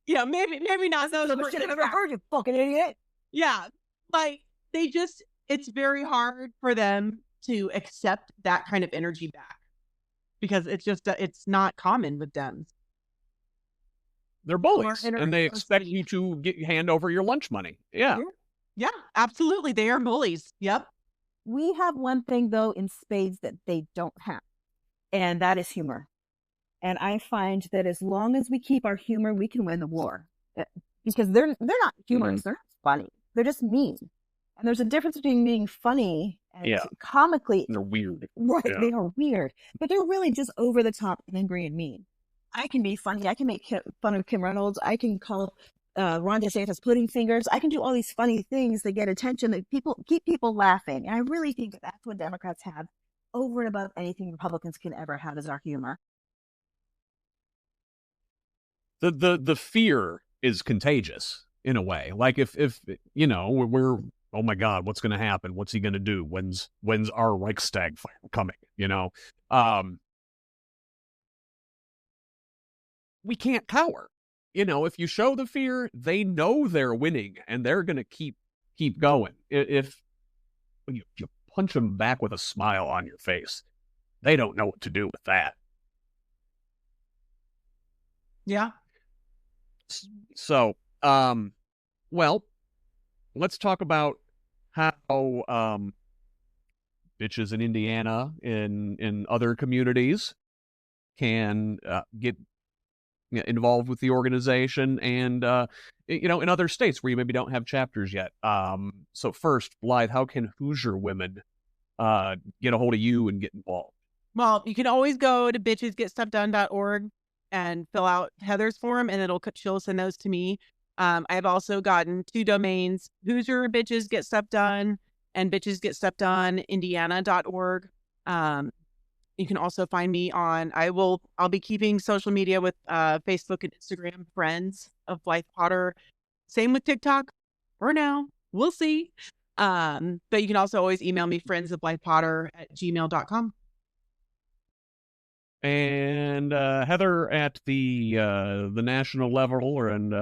maybe not those. Shit I've ever heard, you fucking idiot. Yeah. Like it's very hard for them to accept that kind of energy back, because it's not common with Dems. They're bullies, and they expect you to hand over your lunch money. Yeah. Yeah, absolutely. They are bullies. Yep. We have one thing, though, in spades that they don't have, and that is humor. And I find that as long as we keep our humor, we can win the war. Because they're not humorous. They're not funny. They're just mean. And there's a difference between being funny and comically. They're weird. Right. Yeah. They are weird. But they're really just over the top and angry and mean. I can be funny. I can make fun of Kim Reynolds. I can call Ron DeSantis pudding fingers. I can do all these funny things that get attention, that keep people laughing. And I really think that that's what Democrats have over and above anything Republicans can ever have, is our humor. The fear is contagious in a way. Like if we're, oh my God, what's going to happen? What's he going to do? When's our Reichstag fire coming? We can't cower. If you show the fear, they know they're winning and they're going to keep going. If you punch them back with a smile on your face, they don't know what to do with that. Yeah. So, well, let's talk about how bitches in Indiana in other communities can get involved with the organization, and in other states where you maybe don't have chapters yet. So first, Blythe, how can Hoosier women get a hold of you and get involved? Well, you can always go to bitchesgetstuffdone.org and fill out Heather's form, and she'll send those to me. I've also gotten 2 domains, Hoosier Bitches Get Stuff Done and bitchesgetstuffdoneindiana.org. You can also find me on, I'll be keeping social media with Facebook and Instagram friends of Blythe Potter. Same with TikTok for now. We'll see. But you can also always email me, friends of Blythe Potter at gmail.com. And Heather, at the national level and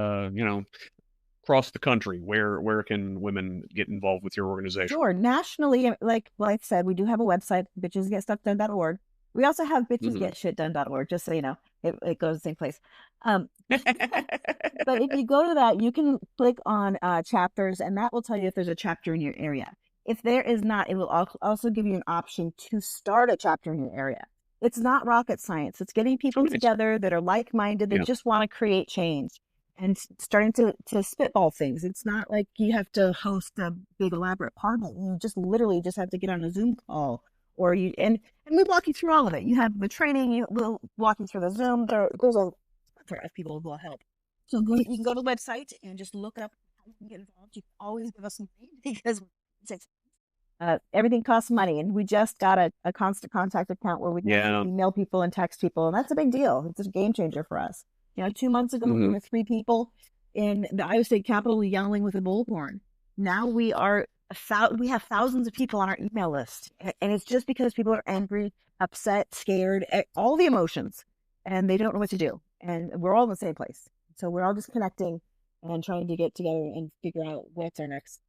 across the country, where can women get involved with your organization? Sure. Nationally, like Blythe said, we do have a website, bitchesgetstuffdone.org. We also have bitchesgetshitdone.org, just so you know. It goes the same place. But if you go to that, you can click on chapters, and that will tell you if there's a chapter in your area. If there is not, it will also give you an option to start a chapter in your area. It's not rocket science. It's getting people together that are like-minded, that just want to create change and starting to spitball things. It's not like you have to host a big elaborate party. You just literally just have to get on a Zoom call, or and we walk you through all of it. You have the training. We'll walk you through the Zoom. There's a plethora of people who will help. So you can go to the website and just look up how you can get involved. You can always give us some money because everything costs money, and we just got a constant contact account where we can email people and text people, and that's a big deal. It's a game changer for us. 2 months ago, we were 3 people in the Iowa State Capitol yelling with a bullhorn. Now we have thousands of people on our email list, and it's just because people are angry, upset, scared, all the emotions, and they don't know what to do. And we're all in the same place, so we're all just connecting and trying to get together and figure out what's our next.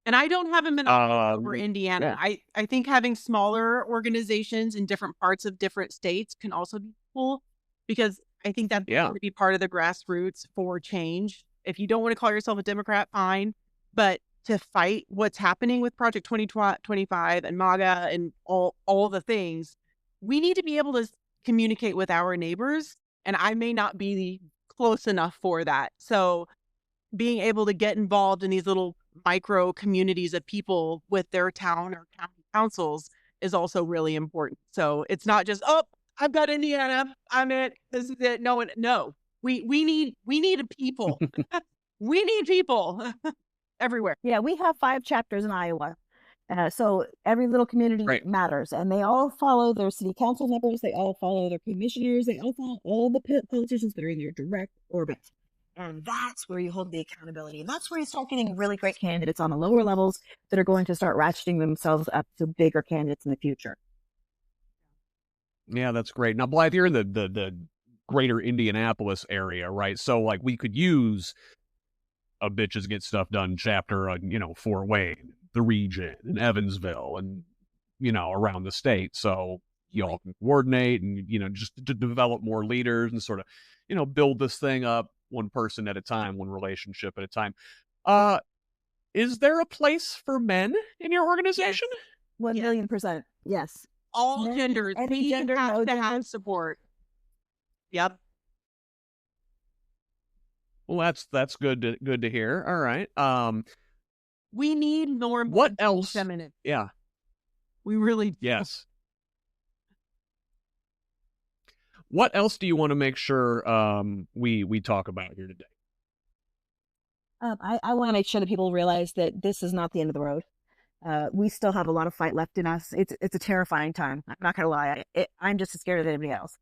And I don't have a monopoly over Indiana. Yeah. I think having smaller organizations in different parts of different states can also be cool, because I think that's going to be part of the grassroots for change. If you don't want to call yourself a Democrat, fine. But to fight what's happening with Project 2025 and MAGA and all the things, we need to be able to communicate with our neighbors. And I may not be close enough for that. So being able to get involved in these little micro communities of people with their town or county councils is also really important. So it's not just, I've got Indiana, I'm it, this is it. No, we need people. We need people everywhere. Yeah, we have 5 chapters in Iowa. So every little community matters, and they all follow their city council members. They all follow their commissioners. They all follow all the politicians that are in your direct orbit. And that's where you hold the accountability. And that's where you start getting really great candidates on the lower levels that are going to start ratcheting themselves up to bigger candidates in the future. Yeah, that's great. Now, Blythe, you're in the greater Indianapolis area, right? So, like, we could use a Bitches Get Stuff Done chapter on, Fort Wayne, the region, and Evansville, and, around the state. So you all can coordinate and, just to develop more leaders and sort of, build this thing up one person at a time, one relationship at a time. Is there a place for men in your organization? 1,000,000%. Yes. All genders. Any gender, have to have support. Yep. Well, that's good to hear. All right. We need more. What else? Feminine. Yeah. We really do. Yes. What else do you want to make sure we talk about here today? I want to make sure that people realize that this is not the end of the road. We still have a lot of fight left in us. It's a terrifying time. I'm not going to lie. I'm just as scared as anybody else.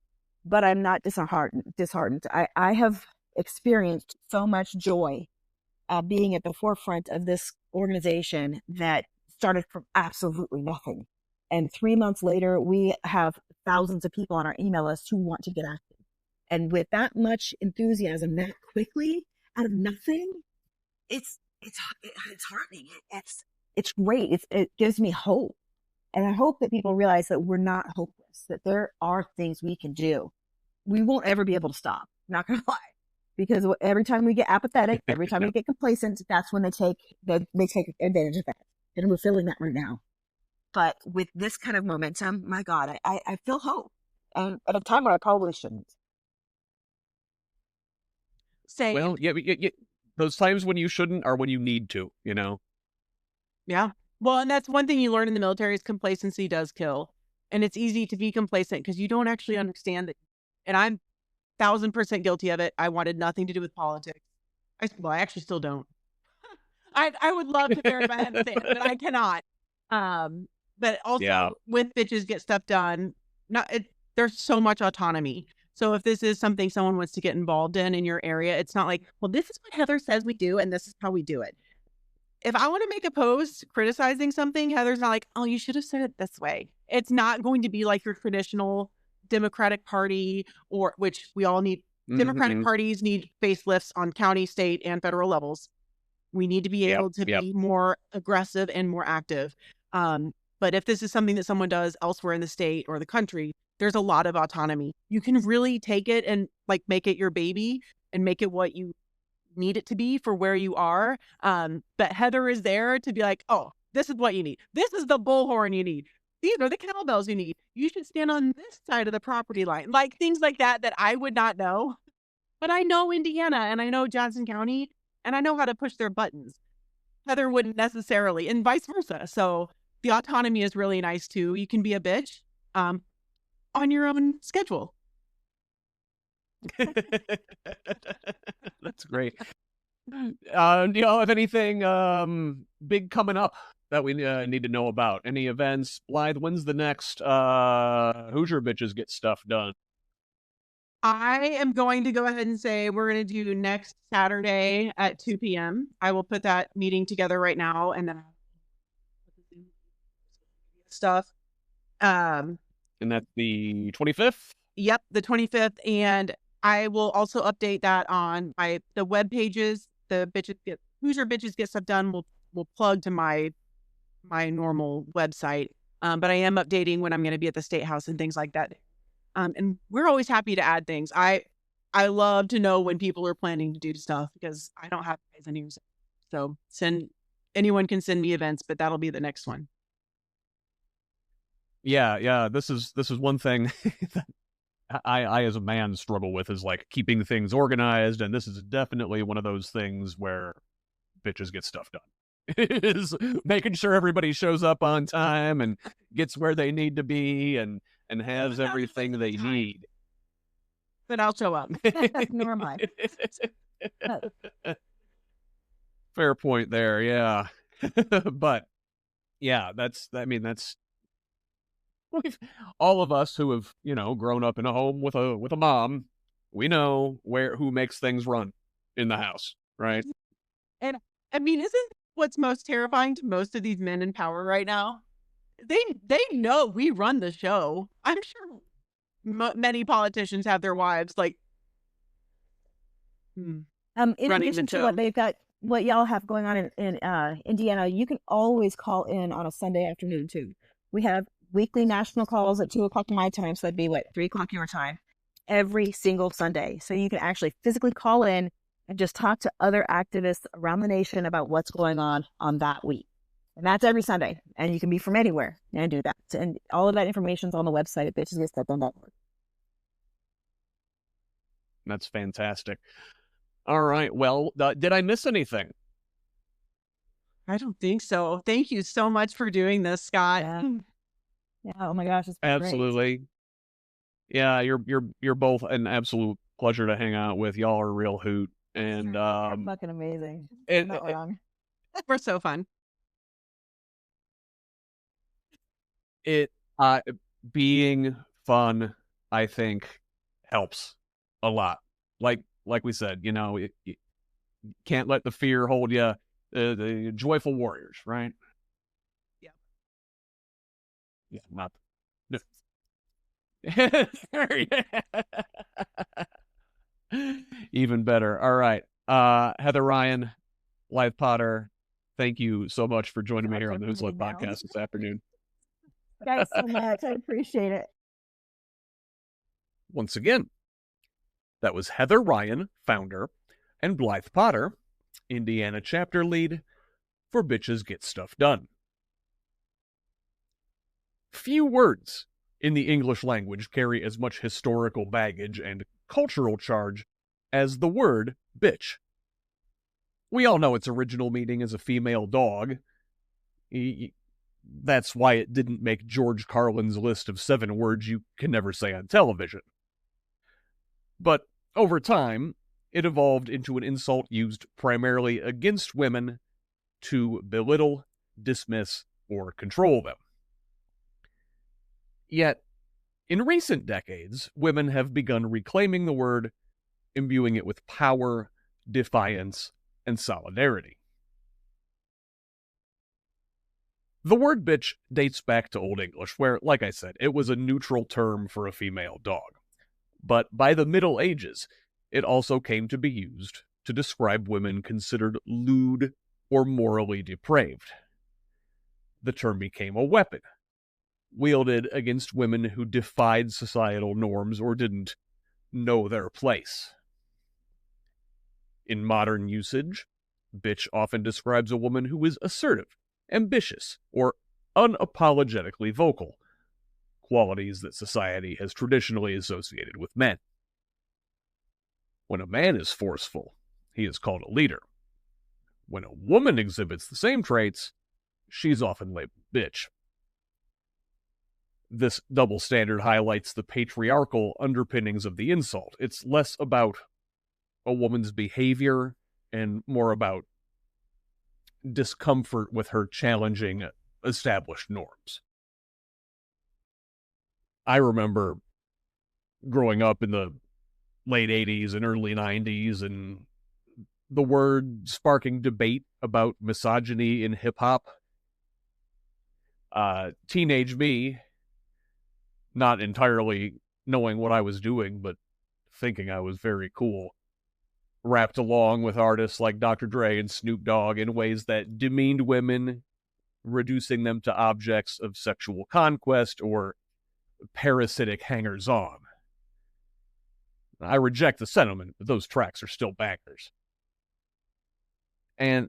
But I'm not disheartened. I have experienced so much joy being at the forefront of this organization that started from absolutely nothing. And 3 months later, we have thousands of people on our email list who want to get active. And with that much enthusiasm that quickly out of nothing, it's heartening. It's great. It gives me hope. And I hope that people realize that we're not hopeless, that there are things we can do. We won't ever be able to stop. Not going to lie. Because every time we get apathetic, every time we get complacent, that's when they take advantage of that. And we're feeling that right now. But with this kind of momentum, my God, I feel hope. And at a time where I probably shouldn't. Well, yeah, those times when you shouldn't are when you need to, Yeah. Well, and that's one thing you learn in the military is complacency does kill. And it's easy to be complacent because you don't actually understand that. And I'm 1,000% guilty of it. I wanted nothing to do with politics. I actually still don't. I would love to bury my head in the sand, but I cannot. But also with Bitches Get Stuff Done, there's so much autonomy. So if this is something someone wants to get involved in your area, it's not like, well, this is what Heather says we do, and this is how we do it. If I want to make a post criticizing something, Heather's not like, oh, you should have said it this way. It's not going to be like your traditional Democratic Party, or which we all need. Democratic parties need facelifts on county, state, and federal levels. We need to be able to be more aggressive and more active. But if this is something that someone does elsewhere in the state or the country, there's a lot of autonomy. You can really take it and like make it your baby and make it what you need it to be for where you are. But Heather is there to be like, oh, this is what you need. This is the bullhorn you need. These are the cowbells you need. You should stand on this side of the property line. Like things like that I would not know. But I know Indiana and I know Johnson County and I know how to push their buttons. Heather wouldn't necessarily, and vice versa. So the autonomy is really nice too. You can be a bitch on your own schedule. That's great. Do you have anything big coming up that we need to know about? Any events? Blythe, when's the next Hoosier Bitches Get Stuff Done? I am going to go ahead and say we're going to do next Saturday at 2 p.m. I will put that meeting together right now and then stuff. And that's the 25th? Yep, the 25th. And I will also update that on the web pages. The Hoosier Bitches Get Stuff Done will plug to my normal website. But I am updating when I'm going to be at the State House and things like that. And we're always happy to add things. I love to know when people are planning to do stuff because I don't have guys in here. So anyone can send me events, but that'll be the next one. Yeah. This is one thing that I as a man struggle with is like keeping things organized, and this is definitely one of those things where bitches get stuff done. Is making sure everybody shows up on time and gets where they need to be and has everything they need. Then I'll show up. Never mind. Fair point there, yeah. But yeah, that's all of us who have, grown up in a home with a mom, we know who makes things run in the house, right? And I mean, isn't what's most terrifying to most of these men in power right now? They know we run the show. I'm sure many politicians have their wives like in addition to what y'all have going on in Indiana, you can always call in on a Sunday afternoon too. We have weekly national calls at 2:00 my time, so that'd be 3:00 your time, every single Sunday. So you can actually physically call in and just talk to other activists around the nation about what's going on that week. And that's every Sunday. And you can be from anywhere and do that. And all of that information is on the website at bitchesgetstuff.org. That's fantastic. All right. Well, did I miss anything? I don't think so. Thank you so much for doing this, Scott. Yeah. Oh my gosh, it's absolutely great. Yeah, you're both an absolute pleasure to hang out with. Y'all are a real hoot, and you're fucking amazing. Not wrong. We're so fun. It being fun, I think, helps a lot. Like we said, you can't let the fear hold you. The joyful warriors, right? Yeah. Yeah, not. No. Even better. All right. Heather Ryan, Blythe Potter, thank you so much for joining me here on the HoosLeft Podcast this afternoon. Thanks so much. I appreciate it. Once again, that was Heather Ryan, founder, and Blythe Potter, Indiana chapter lead for Bitches Get Stuff Done. Few words in the English language carry as much historical baggage and cultural charge as the word bitch. We all know its original meaning as a female dog. That's why it didn't make George Carlin's list of 7 words you can never say on television. But over time, it evolved into an insult used primarily against women to belittle, dismiss, or control them. Yet, in recent decades, women have begun reclaiming the word, imbuing it with power, defiance, and solidarity. The word bitch dates back to Old English, where, like I said, it was a neutral term for a female dog. But by the Middle Ages, it also came to be used to describe women considered lewd or morally depraved. The term became a weapon, wielded against women who defied societal norms or didn't know their place. In modern usage, bitch often describes a woman who is assertive, ambitious, or unapologetically vocal, qualities that society has traditionally associated with men. When a man is forceful, he is called a leader. When a woman exhibits the same traits, she's often labeled bitch. This double standard highlights the patriarchal underpinnings of the insult. It's less about a woman's behavior and more about discomfort with her challenging established norms. I remember growing up in the late 80s and early 90s and the word sparking debate about misogyny in hip-hop. Teenage me, not entirely knowing what I was doing, but thinking I was very cool, rapped along with artists like Dr. Dre and Snoop Dogg in ways that demeaned women, reducing them to objects of sexual conquest or parasitic hangers-on. I reject the sentiment, but those tracks are still bangers. And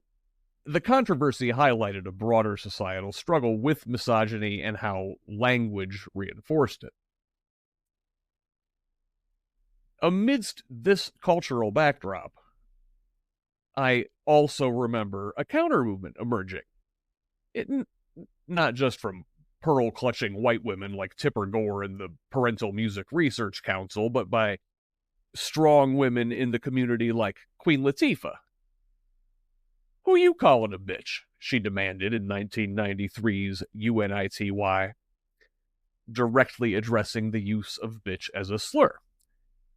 the controversy highlighted a broader societal struggle with misogyny and how language reinforced it. Amidst this cultural backdrop, I also remember a counter-movement emerging. Not just from pearl-clutching white women like Tipper Gore and the Parental Music Research Council, but by strong women in the community like Queen Latifah. "Who you calling a bitch?" she demanded in 1993's UNITY, directly addressing the use of bitch as a slur,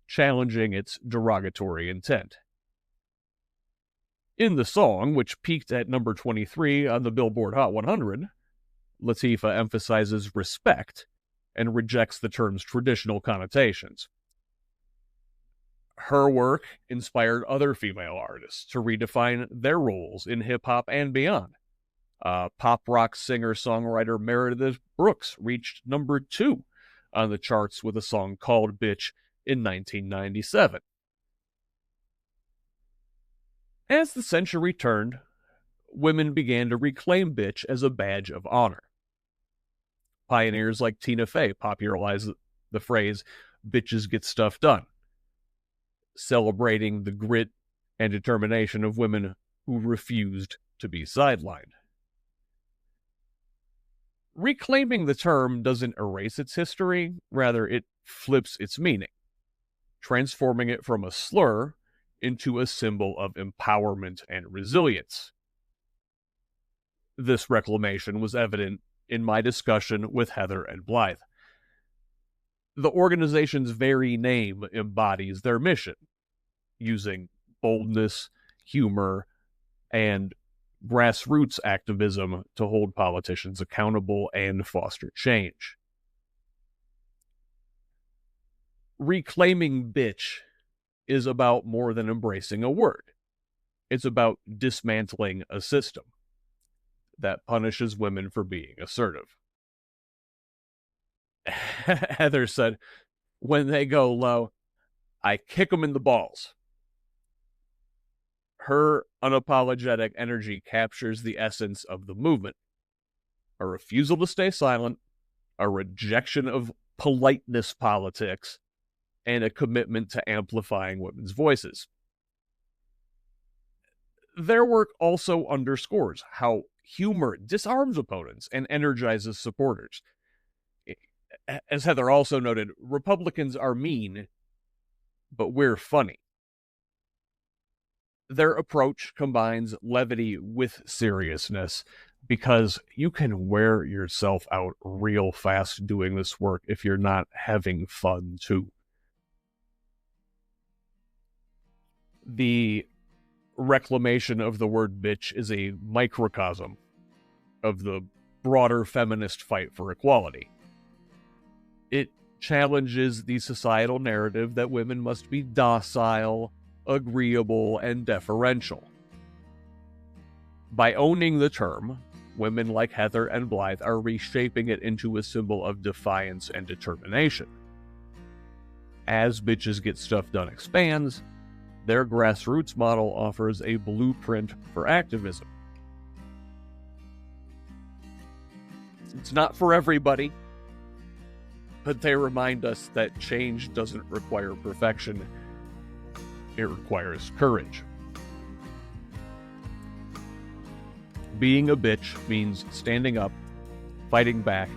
challenging its derogatory intent. In the song, which peaked at number 23 on the Billboard Hot 100, Latifah emphasizes respect and rejects the term's traditional connotations. Her work inspired other female artists to redefine their roles in hip-hop and beyond. Pop rock singer-songwriter Meredith Brooks reached number 2 on the charts with a song called Bitch in 1997. As the century turned, women began to reclaim bitch as a badge of honor. Pioneers like Tina Fey popularized the phrase, "bitches get stuff done," celebrating the grit and determination of women who refused to be sidelined. Reclaiming the term doesn't erase its history, rather it flips its meaning, transforming it from a slur into a symbol of empowerment and resilience. This reclamation was evident in my discussion with Heather and Blythe. The organization's very name embodies their mission, using boldness, humor, and grassroots activism to hold politicians accountable and foster change. Reclaiming bitch is about more than embracing a word. It's about dismantling a system that punishes women for being assertive. Heather said, "When they go low, I kick them in the balls." Her unapologetic energy captures the essence of the movement. A refusal to stay silent, a rejection of politeness politics, and a commitment to amplifying women's voices. Their work also underscores how humor disarms opponents and energizes supporters. As Heather also noted, Republicans are mean, but we're funny. Their approach combines levity with seriousness because you can wear yourself out real fast doing this work if you're not having fun too. The reclamation of the word bitch is a microcosm of the broader feminist fight for equality. It challenges the societal narrative that women must be docile, agreeable, and deferential. By owning the term, women like Heather and Blythe are reshaping it into a symbol of defiance and determination. As Bitches Get Stuff Done expands, their grassroots model offers a blueprint for activism. It's not for everybody, but they remind us that change doesn't require perfection. It requires courage. Being a bitch means standing up, fighting back,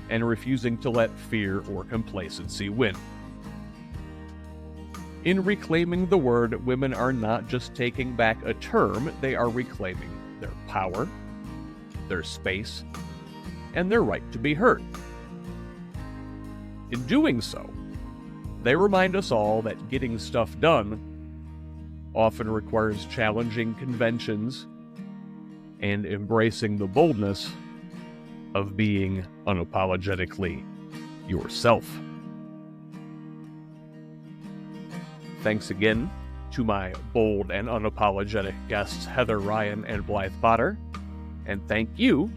and refusing to let fear or complacency win. In reclaiming the word, women are not just taking back a term, they are reclaiming their power, their space, and their right to be heard. In doing so, they remind us all that getting stuff done often requires challenging conventions and embracing the boldness of being unapologetically yourself. Thanks again to my bold and unapologetic guests Heather Ryan and Blythe Potter, and thank you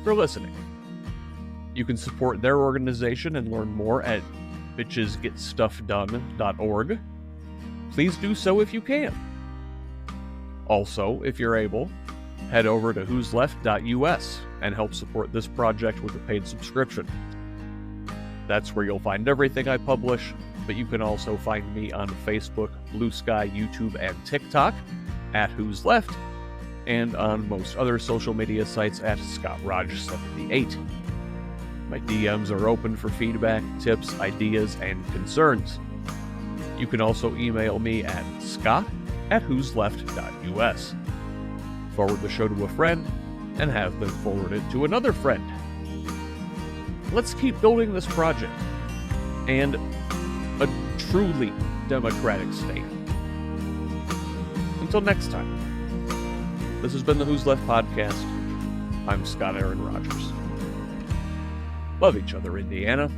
for listening. You can support their organization and learn more at bitchesgetstuffdone.org. Please do so if you can. Also, if you're able, head over to HoosLeft.us and help support this project with a paid subscription. That's where you'll find everything I publish, but you can also find me on Facebook, Blue Sky, YouTube, and TikTok at HoosLeft, and on most other social media sites at ScottRodge78. My DMs are open for feedback, tips, ideas, and concerns. You can also email me at scott@whosleft.us. Forward the show to a friend, and have them forward it to another friend. Let's keep building this project, and a truly democratic state. Until next time, this has been the Who's Left Podcast. I'm Scott Aaron Rogers. Love each other, Indiana.